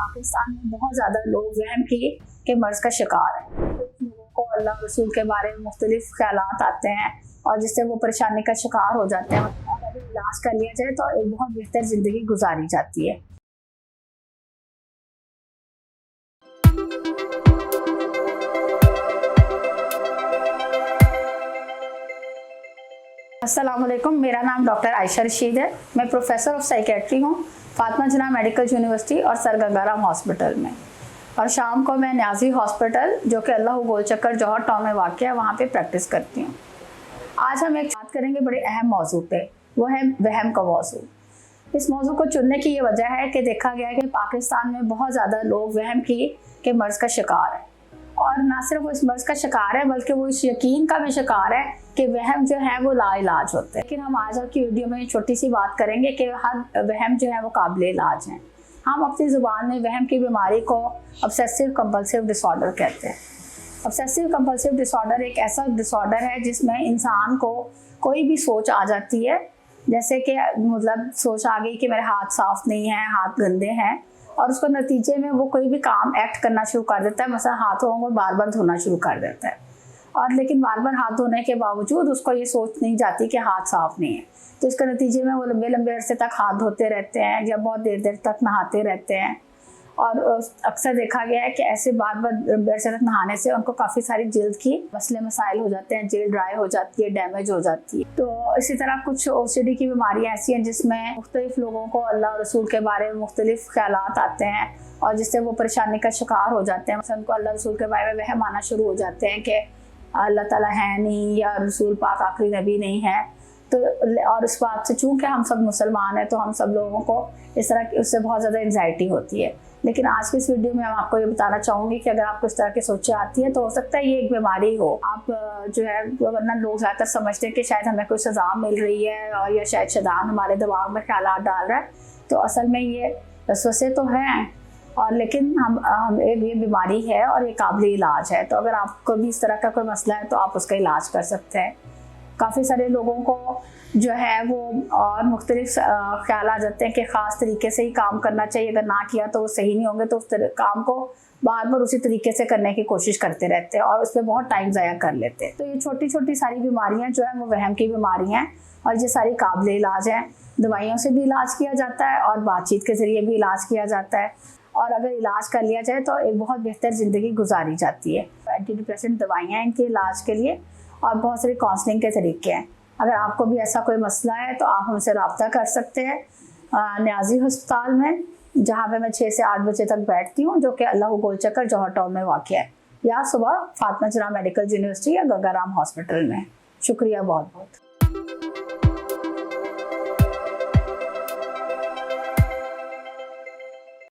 पाकिस्तान में बहुत ज़्यादा लोग वहम के मर्ज़ का शिकार हैं। लोगों को अल्लाह रसूल के बारे में मुख्तलिफ ख्यालात आते हैं और जिससे वो परेशानी का शिकार हो जाते हैं, और अगर इलाज कर लिया जाए तो एक बहुत बेहतर ज़िंदगी गुजारी जाती है। अस्सलाम वालेकुम, मेरा नाम डॉक्टर आयशा रशीद है। मैं प्रोफेसर ऑफ साइकेट्री हूँ फातिमा जिन्ना मेडिकल यूनिवर्सिटी और सर गंगाराम हॉस्पिटल में, और शाम को मैं न्याजी हॉस्पिटल जो कि अल्लाह गोल चक्कर जौहर टाउन में वाक़ है वहाँ पे प्रैक्टिस करती हूँ। आज हम एक बात करेंगे बड़े अहम मौजू पे, वो है वहम का मौजू। इस मौजू को चुनने की ये वजह है कि देखा गया है कि पाकिस्तान में बहुत ज़्यादा लोग वहम के मर्ज़ का शिकार है, और ना सिर्फ वो इस मर्ज़ का शिकार है बल्कि वो इस यकीन का भी शिकार है कि वहम जो है वो लाइलाज होते हैं। लेकिन हम आज की वीडियो में छोटी सी बात करेंगे कि हर वहम जो है वो काबिल इलाज है। हम अपनी ज़ुबान में वहम की बीमारी को ऑब्सेसिव कंपल्सिव डिसऑर्डर कहते हैं। ऑब्सेसिव कंपल्सिव डिसऑर्डर एक ऐसा डिसऑर्डर है जिसमें इंसान को कोई भी सोच आ जाती है, जैसे कि मतलब सोच आ गई कि मेरे हाथ साफ़ नहीं हैं, हाथ गंदे हैं, और उसको नतीजे में वो कोई भी काम एक्ट करना शुरू कर देता है। मतलब हाथों को बार बार धोना शुरू कर देता है, और लेकिन बार बार हाथ धोने के बावजूद उसको ये सोच नहीं जाती कि हाथ साफ़ नहीं है, तो इसके नतीजे में वो लंबे लंबे अरसे तक हाथ धोते रहते हैं या बहुत देर देर तक नहाते रहते हैं। और अक्सर देखा गया है कि ऐसे बार बार लंबे अरसे तक नहाने से उनको काफ़ी सारी जल्द की मसले मसाइल हो जाते हैं, जल्द ड्राई हो जाती है, डैमेज हो जाती है। तो इसी तरह कुछ ओसीडी की बीमारियाँ ऐसी हैं जिसमें मुख्तलिफ लोगों को अल्लाह रसूल के बारे में मुख्तलिफ ख्यालात आते हैं और जिससे वो परेशानी का शिकार हो जाते हैं। मतलब उनको अल्लाह रसूल के बारे में वहम आना शुरू हो जाते हैं कि अल्लाह ताला है नहीं या रसूल पाक आखिरी नबी नहीं है। तो और इस बात से चूँकि हम सब मुसलमान हैं तो हम सब लोगों को इस तरह उससे बहुत ज़्यादा एंजाइटी होती है। लेकिन आज की इस वीडियो में मैं आपको ये बताना चाहूँगी कि अगर आपको इस तरह की सोचें आती हैं तो हो सकता है ये एक बीमारी हो। आप जो है वरना लोग ज़्यादातर समझते हैं कि शायद हमें कोई सज़ा मिल रही है और या शायद शैतान हमारे दिमाग में ख्यालात डाल रहा है, तो असल में ये वसवसे तो हैं, और लेकिन हम ये बीमारी है और ये काबिल इलाज है। तो अगर आपको भी इस तरह का कोई मसला है तो आप उसका इलाज कर सकते हैं। काफ़ी सारे लोगों को जो है वो और मुख्तलिफ ख्याल आ जाते हैं कि ख़ास तरीके से ही काम करना चाहिए, अगर ना किया तो वो सही नहीं होंगे, तो उस काम को बार बार उसी तरीके से करने की कोशिश करते रहते हैं और उस पर बहुत टाइम ज़ाया कर लेते हैं। तो ये छोटी छोटी सारी बीमारियां जो है वो वहम की बीमारियां हैं, और ये सारी काबिल इलाज हैं। दवाइयों से भी इलाज किया जाता है और बातचीत के ज़रिए भी इलाज किया जाता है, और अगर इलाज कर लिया जाए तो एक बहुत बेहतर ज़िंदगी गुजारी जाती है। एंटी डिप्रेसेंट दवाइयाँ हैं इनके इलाज के लिए, और बहुत सारी काउंसलिंग के तरीके हैं। अगर आपको भी ऐसा कोई मसला है तो आप हमसे रब्ता कर सकते हैं न्याजी अस्पताल में, जहाँ पे मैं 6 से 8 बजे तक बैठती हूँ, जो कि अल्लाह गोल चक्कर जौहर टाउन में वाक़ है, या सुबह फातिमा जिन्ना मेडिकल यूनिवर्सिटी या गंगाराम हॉस्पिटल में। शुक्रिया बहुत बहुत।